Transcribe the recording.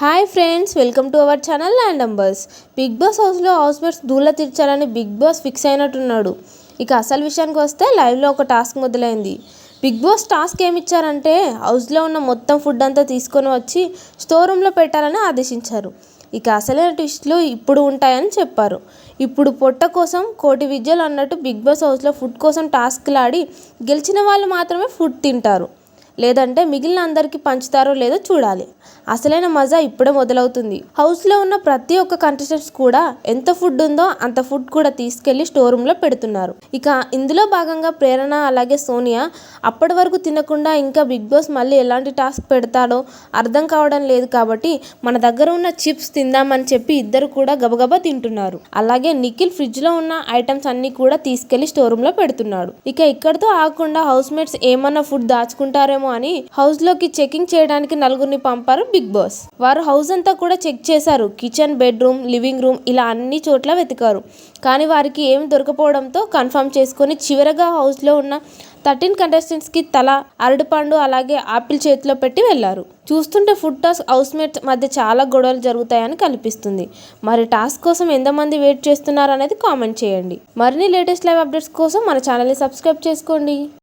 Hi friends, welcome to our channel land numbers. Bigg Boss హౌస్లో housemates దూల తీర్చాలని Bigg boss fix అయినట్టున్నాడు. ఇక అసలు విషయానికి వస్తే లైవ్లో ఒక టాస్క్ మొదలైంది. బిగ్ బాస్ టాస్క్ ఏమిచ్చారంటే హౌస్లో ఉన్న మొత్తం ఫుడ్ అంతా తీసుకొని వచ్చి స్టోర్ రూమ్లో పెట్టాలని ఆదేశించారు. ఇక అసలైన ట్విస్టులు ఇప్పుడు ఉంటాయని చెప్పారు. ఇప్పుడు పొట్ట కోసం కోటి విద్యలు అన్నట్టు బిగ్ బాస్ హౌస్లో ఫుడ్ కోసం టాస్క్లు ఆడి గెలిచిన వాళ్ళు మాత్రమే ఫుడ్ తింటారు, లేదంటే మిగిలిన అందరికీ పంచుతారో లేదో చూడాలి. అసలైన మజా ఇప్పుడే మొదలవుతుంది. హౌస్లో ఉన్న ప్రతి ఒక్క కంటెస్టెంట్స్ కూడా ఎంత ఫుడ్ ఉందో అంత ఫుడ్ కూడా తీసుకెళ్లి స్టోర్ రూమ్లో పెడుతున్నారు. ఇక ఇందులో భాగంగా ప్రేరణ అలాగే సోనియా అప్పటి వరకు తినకుండా ఇంకా బిగ్ బాస్ మళ్ళీ ఎలాంటి టాస్క్ పెడతాడో అర్థం కావడం లేదు కాబట్టి మన దగ్గర ఉన్న చిప్స్ తిందామని చెప్పి ఇద్దరు కూడా గబగబా తింటున్నారు. అలాగే నిఖిల్ ఫ్రిడ్జ్లో ఉన్న ఐటమ్స్ అన్ని కూడా తీసుకెళ్లి స్టోర్ రూమ్లో పెడుతున్నాడు. ఇక ఇక్కడితో ఆగకుండా హౌస్ మేట్స్ ఏమన్నా ఫుడ్ దాచుకుంటారేమో అని హౌస్ లోకి చెకింగ్ చేయడానికి నలుగురిని పంపారు బిగ్ బాస్. వారు హౌస్ అంతా కూడా చెక్ చేశారు. కిచెన్, బెడ్రూమ్, లివింగ్ రూమ్ ఇలా అన్ని చోట్ల వెతికారు. కానీ వారికి ఏమి దొరకపోవడంతో కన్ఫర్మ్ చేసుకొని చివరగా హౌస్ లో ఉన్న 13 కంటెస్టెంట్స్ కి తల అరటిపండు అలాగే ఆపిల్ చేతిలో పెట్టి వెళ్లారు. చూస్తుంటే ఫుడ్ టాస్క్ హౌస్ మేట్స్ మధ్య చాలా గొడవలు జరుగుతాయని కనిపిస్తుంది. మరి టాస్క్ కోసం ఎంతమంది వెయిట్ చేస్తున్నారు అనేది కామెంట్ చేయండి. మరిన్ని లేటెస్ట్ లైవ్ అప్డేట్స్ కోసం మన ఛానల్ని సబ్స్క్రైబ్ చేసుకోండి.